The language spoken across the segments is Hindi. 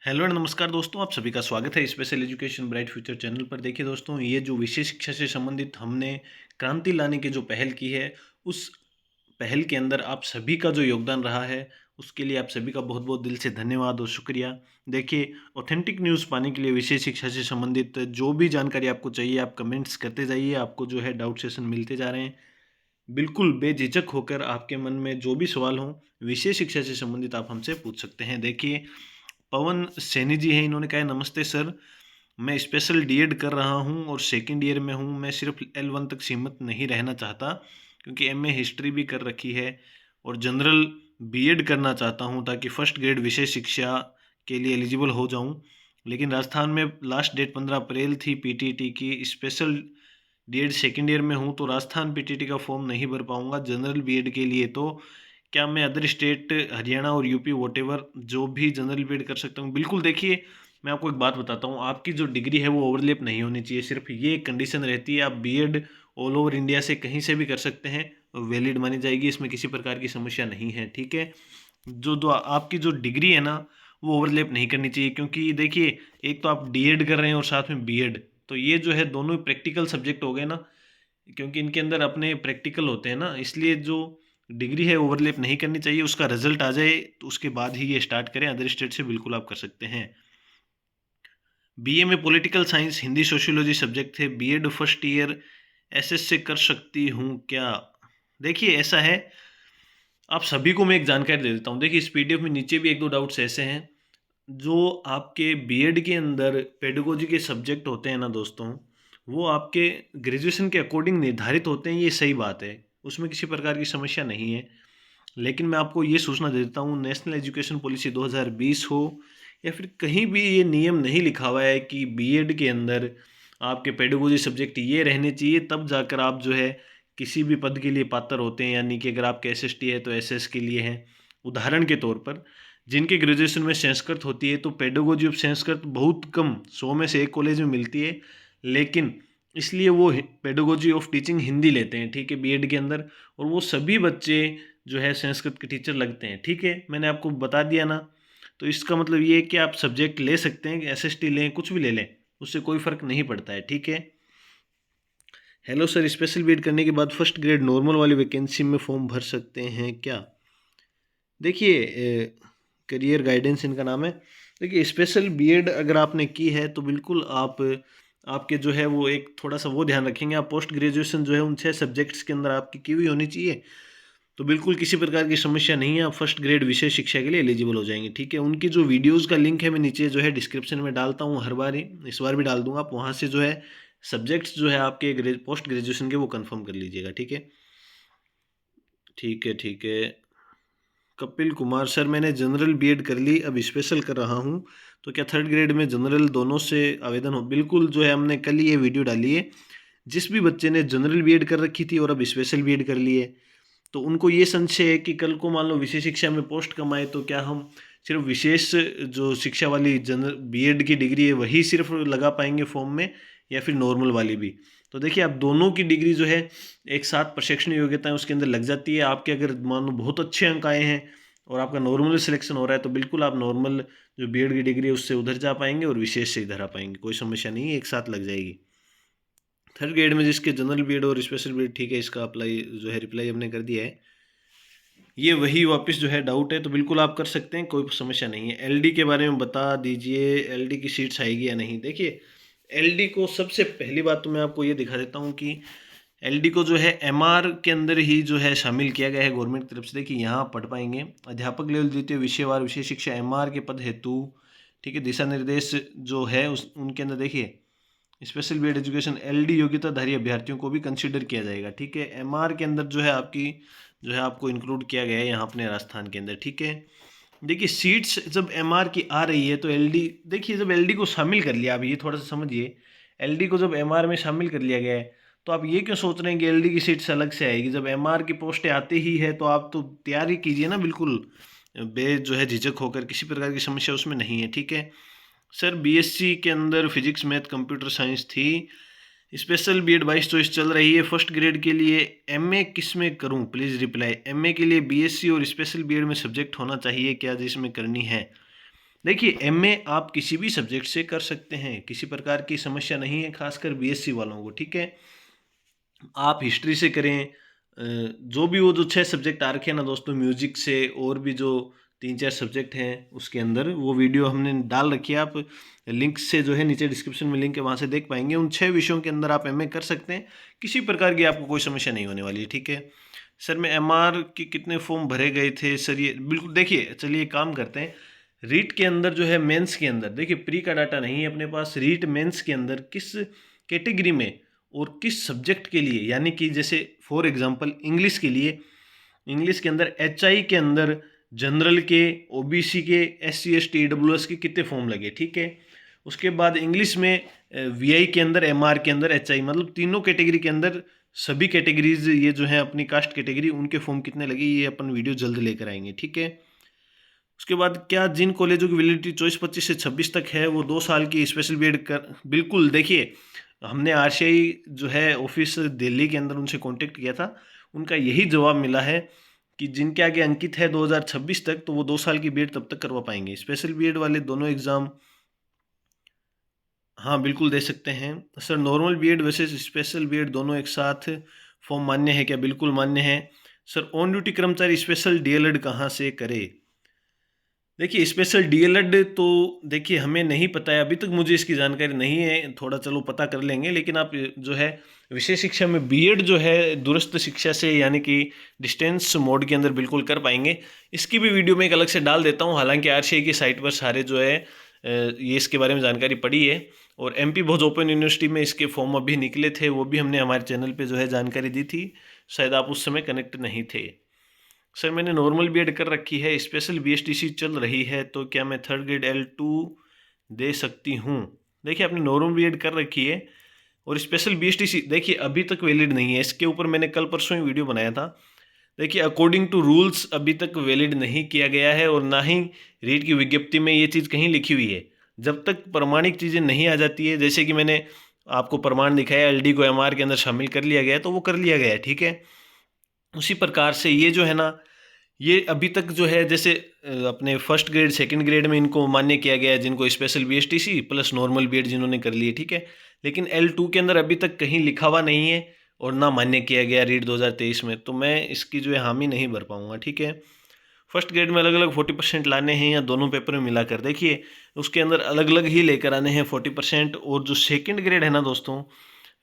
हेलो एंड नमस्कार दोस्तों, आप सभी का स्वागत है special education bright future channel पर। देखिए दोस्तों, ये जो विशेष शिक्षा से संबंधित हमने क्रांति लाने की जो पहल की है, उस पहल के अंदर आप सभी का जो योगदान रहा है, उसके लिए आप सभी का बहुत बहुत दिल से धन्यवाद और शुक्रिया। देखिए, ऑथेंटिक न्यूज़ पाने के लिए विशेष शिक्षा से संबंधित जो भी जानकारी आपको चाहिए, आप कमेंट्स करते जाइए। आपको जो है डाउट सेशन मिलते जा रहे हैं। बिल्कुल बेझिझक होकर आपके मन में जो भी सवाल हों, विशेष शिक्षा से संबंधित आप हमसे पूछ सकते हैं। देखिए, पवन सैनी जी हैं, इन्होंने कहा है, नमस्ते सर, मैं स्पेशल डीएड कर रहा हूं और सेकंड ईयर में हूं। मैं सिर्फ L1 तक सीमित नहीं रहना चाहता, क्योंकि एमए हिस्ट्री भी कर रखी है और जनरल बीएड करना चाहता हूं, ताकि फर्स्ट ग्रेड विशेष शिक्षा के लिए एलिजिबल हो जाऊं। लेकिन राजस्थान में लास्ट डेट 15 अप्रैल थी पीटीटी की। स्पेशल डीएड सेकंड ईयर में हूं, तो राजस्थान पीटीटी का फॉर्म नहीं भर पाऊंगा जनरल बीएड के लिए। तो क्या मैं अदर स्टेट हरियाणा और यूपी वोटेवर जो भी जनरल बीएड कर सकता हूँ? बिल्कुल। देखिए, मैं आपको एक बात बताता हूँ, आपकी जो डिग्री है वो ओवरलैप नहीं होनी चाहिए। सिर्फ ये एक कंडीशन रहती है, आप बीएड ऑल ओवर इंडिया से कहीं से भी कर सकते हैं, वैलिड मानी जाएगी, इसमें किसी प्रकार की समस्या नहीं है। ठीक है, जो जो आपकी जो डिग्री है ना, वो ओवरलैप नहीं करनी चाहिए। क्योंकि देखिए, एक तो आप डीएड कर रहे हैं और साथ में बीएड, तो ये जो है दोनों प्रैक्टिकल सब्जेक्ट हो गए ना, क्योंकि इनके अंदर अपने प्रैक्टिकल होते हैं ना, इसलिए जो डिग्री है ओवरलैप नहीं करनी चाहिए। उसका रिजल्ट आ जाए तो उसके बाद ही ये स्टार्ट करें। अदर स्टेट से बिल्कुल आप कर सकते हैं। बीए में political science Hindi sociology subject थे, बीएड फर्स्ट ईयर एसएस से कर सकती हूँ क्या? देखिए, ऐसा है, आप सभी को मैं एक जानकारी दे देता हूँ। देखिए, इस पीडीएफ में नीचे भी एक दो डाउट्स ऐसे हैं जो आपके बीएड के अंदर पेडागोजी के सब्जेक्ट होते हैं ना दोस्तों, वो आपके ग्रेजुएशन के अकॉर्डिंग निर्धारित होते हैं। ये सही बात है, उसमें किसी प्रकार की समस्या नहीं है। लेकिन मैं आपको ये सूचना दे देता हूँ, नेशनल एजुकेशन पॉलिसी 2020 हो या फिर कहीं भी ये नियम नहीं लिखा हुआ है कि बीएड के अंदर आपके पेडागोजी सब्जेक्ट ये रहने चाहिए, तब जाकर आप जो है किसी भी पद के लिए पात्र होते हैं। यानी कि अगर आपके एसएसटी है तो एसएस के लिए हैं। उदाहरण के तौर पर, जिनके ग्रेजुएशन में संस्कृत होती है, तो पेडागोजी ऑफ संस्कृत बहुत कम, 100 में से एक कॉलेज में मिलती है। लेकिन इसलिए वो पेडागोजी ऑफ टीचिंग हिंदी लेते हैं, ठीक है, बीएड के अंदर। और वो सभी बच्चे जो है संस्कृत के टीचर लगते हैं। ठीक है, मैंने आपको बता दिया ना। तो इसका मतलब ये है कि आप सब्जेक्ट ले सकते हैं, एसएसटी लें, कुछ भी ले लें, उससे कोई फर्क नहीं पड़ता है। ठीक है। हेलो सर, स्पेशल बीएड करने के बाद फर्स्ट ग्रेड नॉर्मल वाली वैकेंसी में फॉर्म भर सकते हैं क्या? देखिए, करियर गाइडेंस इनका नाम है। देखिए, स्पेशल बीएड अगर आपने की है तो बिल्कुल आप, आपके जो है वो एक थोड़ा सा वो ध्यान रखेंगे, आप पोस्ट ग्रेजुएशन जो है उन 6 सब्जेक्ट्स के अंदर आपकी की हुई होनी चाहिए। तो बिल्कुल किसी प्रकार की समस्या नहीं है, आप फर्स्ट ग्रेड विशेष शिक्षा के लिए एलिजिबल हो जाएंगे। ठीक है, उनकी जो वीडियोस का लिंक है मैं नीचे जो है डिस्क्रिप्शन में डालता हूँ, हर बार ही, इस बार भी डाल दूंगा। आप वहाँ से जो है सब्जेक्ट्स जो है आपके पोस्ट ग्रेजुएशन के वो कंफर्म कर लीजिएगा। ठीक है, ठीक है, ठीक है। कपिल कुमार सर, मैंने जनरल बीएड कर ली, अब स्पेशल कर रहा हूँ, तो क्या थर्ड ग्रेड में जनरल दोनों से आवेदन हो? बिल्कुल, जो है हमने कल ही ये वीडियो डाली है। जिस भी बच्चे ने जनरल बीएड कर रखी थी और अब स्पेशल बीएड कर ली है, तो उनको ये संशय है कि कल को मान लो विशेष शिक्षा में पोस्ट कम आए, तो क्या हम सिर्फ विशेष जो शिक्षा वाली जनरल बीएड की डिग्री है वही सिर्फ लगा पाएंगे फॉर्म में, या फिर नॉर्मल वाली भी? तो देखिए, आप दोनों की डिग्री जो है एक साथ प्रशिक्षण योग्यता है उसके अंदर लग जाती है। आपके अगर मान लो बहुत अच्छे अंक आए हैं और आपका नॉर्मल सिलेक्शन हो रहा है, तो बिल्कुल आप नॉर्मल जो बीएड की डिग्री है उससे उधर जा पाएंगे और विशेष से इधर आ पाएंगे। कोई समस्या नहीं है, एक साथ लग जाएगी। थर्ड ग्रेड में जिसके जनरल बीएड और स्पेशल बीएड, ठीक है, इसका अप्लाई जो है रिप्लाई हमने कर दिया है। ये वही वापस जो है डाउट है, तो बिल्कुल आप कर सकते हैं, कोई समस्या नहीं है। एलडी के बारे में बता दीजिए, एलडी की सीट्स आएगी या नहीं? देखिए, एलडी को सबसे पहली बात तो मैं आपको ये दिखा देता हूँ कि एलडी को जो है एमआर के अंदर ही जो है शामिल किया गया है गवर्नमेंट की तरफ से। देखिए, यहाँ पढ़ पाएंगे, अध्यापक लेवल द्वितीय विषयवार विशेष शिक्षा एमआर के पद हेतु, ठीक है, दिशा निर्देश जो है उस उनके अंदर देखिए, स्पेशल बीएड एजुकेशन एलडी योग्यताधारी अभ्यर्थियों को भी कंसीडर किया जाएगा। ठीक है, एमआर के अंदर जो है आपकी जो है आपको इंक्लूड किया गया है यहाँ अपने राजस्थान के अंदर। ठीक है, देखिए, सीट्स जब एमआर की आ रही है तो एलडी, देखिए, जब एलडी को शामिल कर लिया, आप ये थोड़ा सा समझिए, एलडी को जब एमआर में शामिल कर लिया गया है, तो आप ये क्यों सोच रहे हैं कि एलडी की सीट्स अलग से आएगी? जब एमआर की पोस्टें आती ही है तो आप तो तैयारी कीजिए ना, बिल्कुल बे जो है झिझक होकर, किसी प्रकार की समस्या उसमें नहीं है। ठीक है सर, बीएससी के अंदर फिजिक्स मैथ कंप्यूटर साइंस थी, स्पेशल बीएड 22 चॉइस चल रही है, फर्स्ट ग्रेड के लिए एमए किस में करूं? Please reply. एमए के लिए बीएससी और स्पेशल बीएड में सब्जेक्ट होना चाहिए क्या जिसमें करनी है? देखिए एमए आप किसी भी सब्जेक्ट से कर सकते हैं, किसी प्रकार की समस्या नहीं है, खासकर बीएससी वालों को, ठीक है। आप हिस्ट्री से करें, जो भी वो जो 6 सब्जेक्ट आ रखे हैं ना दोस्तों, म्यूजिक से और भी जो 3-4 सब्जेक्ट हैं उसके अंदर, वो वीडियो हमने डाल रखी है, आप लिंक से जो है नीचे डिस्क्रिप्शन में लिंक है, वहाँ से देख पाएंगे। उन 6 विषयों के अंदर आप एमए कर सकते हैं, किसी प्रकार की आपको कोई समस्या नहीं होने वाली है, ठीक है। सर मैं एमआर के कितने फॉर्म भरे गए थे सर, ये बिल्कुल देखिए, चलिए काम करते हैं। रीट के अंदर जो है, मेंस के अंदर देखिए, प्री का डाटा नहीं है अपने पास, रीट मेंस के अंदर किस कैटेगरी में और किस सब्जेक्ट के लिए, यानी कि जैसे फॉर एग्जांपल इंग्लिश के लिए, इंग्लिश के अंदर एचआई के अंदर जनरल के, ओबीसी के, एससी एसटी ईडब्ल्यूएस के कितने फॉर्म लगे, ठीक है। उसके बाद इंग्लिश में वीआई के अंदर, एमआर के अंदर, एचआई, मतलब तीनों कैटेगरी के अंदर सभी कैटेगरीज ये जो है अपनी कास्ट कैटेगरी, उनके फॉर्म कितने लगे, ये अपन वीडियो जल्द लेकर आएंगे, ठीक है। उसके बाद क्या जिन कॉलेजों की वैलिडिटी 24-25 से 26 तक है वो 2 साल की स्पेशल बीएड कर, बिल्कुल देखिए, हमने आरसीआई जो है ऑफिस दिल्ली के अंदर उनसे कांटेक्ट किया था, उनका यही जवाब मिला है कि जिनके आगे अंकित है 2026 तक, तो वो 2 साल की बीएड तब तक करवा पाएंगे। स्पेशल बीएड वाले दोनों एग्ज़ाम हाँ बिल्कुल दे सकते हैं। Sir normal BEd versus special BEd दोनों एक साथ फॉर्म मान्य है क्या? बिल्कुल मान्य है। सर ऑन ड्यूटी कर्मचारी स्पेशल डीएलएड कहाँ से करे? देखिए स्पेशल डीएलएड तो देखिए हमें नहीं पता है, अभी तक मुझे इसकी जानकारी नहीं है, थोड़ा चलो पता कर लेंगे। लेकिन आप जो है विशेष शिक्षा में बीएड जो है दूरस्थ शिक्षा से, यानी कि डिस्टेंस मोड के अंदर बिल्कुल कर पाएंगे। इसकी भी वीडियो मैं एक अलग से डाल देता हूँ। हालांकि आरसीआई की साइट पर सारे जो है ये इसके बारे में जानकारी पड़ी है, और एमपी भोज ओपन यूनिवर्सिटी में इसके फॉर्म अभी निकले थे, वो भी हमने हमारे चैनल पर जो है जानकारी दी थी, शायद आप उस समय कनेक्ट नहीं थे। सर मैंने नॉर्मल बीएड कर रखी है, स्पेशल बीएसटीसी चल रही है, तो क्या मैं थर्ड ग्रेड L2 दे सकती हूँ? देखिए आपने नॉर्मल बीएड कर रखी है और स्पेशल बीएसटीसी देखिए अभी तक वैलिड नहीं है, इसके ऊपर मैंने कल परसों ही वीडियो बनाया था। देखिए अकॉर्डिंग टू रूल्स अभी तक वैलिड नहीं किया गया है, और ना ही रीट की विज्ञप्ति में ये चीज़ कहीं लिखी हुई है। जब तक प्रमाणिक चीज़ें नहीं आ जाती है, जैसे कि मैंने आपको प्रमाण दिखाया एलडी को एमआर के अंदर शामिल कर लिया गया है, तो वो कर लिया गया है, ठीक है। उसी प्रकार से ये जो है ना, ये अभी तक जो है जैसे अपने फर्स्ट ग्रेड सेकंड ग्रेड में इनको मान्य किया गया है, जिनको special BSTC plus normal BEd जिन्होंने कर लिए, ठीक है। लेकिन L2 के अंदर अभी तक कहीं लिखा हुआ नहीं है और ना मान्य किया गया रीट 2023 में, तो मैं इसकी जो है हामी नहीं भर पाऊंगा, ठीक है। फर्स्ट ग्रेड में अलग अलग 40% लाने हैं या दोनों पेपर में मिलाकर, देखिए उसके अंदर अलग अलग ही लेकर आने हैं 40%। और जो सेकेंड ग्रेड है ना दोस्तों,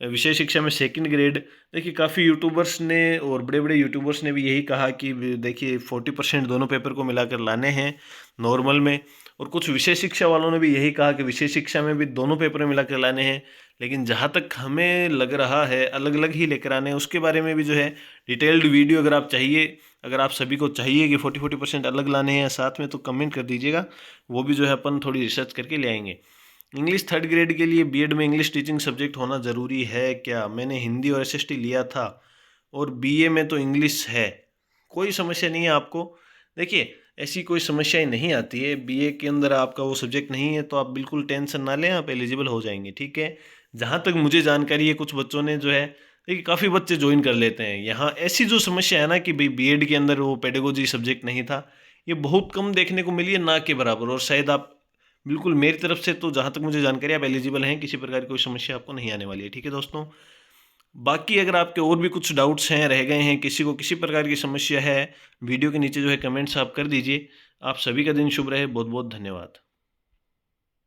विषय शिक्षा में सेकंड ग्रेड, देखिए काफ़ी यूट्यूबर्स ने और बड़े बड़े यूट्यूबर्स ने भी यही कहा कि देखिए 40% दोनों पेपर को मिलाकर लाने हैं नॉर्मल में, और कुछ विषय शिक्षा वालों ने भी यही कहा कि विषय शिक्षा में भी दोनों पेपर मिलाकर लाने हैं। लेकिन जहाँ तक हमें लग रहा है अलग अलग ही लेकर आने हैं, उसके बारे में भी जो है डिटेल्ड वीडियो अगर आप चाहिए, अगर आप सभी को चाहिए कि 40% अलग लाने हैं साथ में, तो कमेंट कर दीजिएगा, वो भी जो है अपन थोड़ी रिसर्च करके ले आएंगे। इंग्लिश थर्ड ग्रेड के लिए बीएड में इंग्लिश टीचिंग सब्जेक्ट होना ज़रूरी है क्या? मैंने हिंदी और एसएसटी लिया था और बीए में तो इंग्लिश है, कोई समस्या नहीं है आपको। देखिए ऐसी कोई समस्या ही नहीं आती है, बीए के अंदर आपका वो सब्जेक्ट नहीं है तो आप बिल्कुल टेंशन ना लें, आप एलिजिबल हो जाएंगे, ठीक है। जहाँ तक मुझे जानकारी है कुछ बच्चों ने जो है, देखिए काफ़ी बच्चे ज्वाइन कर लेते हैं यहाँ। ऐसी जो समस्या है ना कि भाई बीएड के अंदर वो पेडागोजी सब्जेक्ट नहीं था, ये बहुत कम देखने को मिली है, ना के बराबर। और शायद आप बिल्कुल मेरी तरफ से तो जहाँ तक मुझे जानकारी आप एलिजिबल हैं, किसी प्रकार की कोई समस्या आपको नहीं आने वाली है, ठीक है दोस्तों। बाकी अगर आपके और भी कुछ डाउट्स हैं, रह गए हैं, किसी को किसी प्रकार की समस्या है, वीडियो के नीचे जो है कमेंट्स आप कर दीजिए। आप सभी का दिन शुभ रहे, बहुत बहुत धन्यवाद।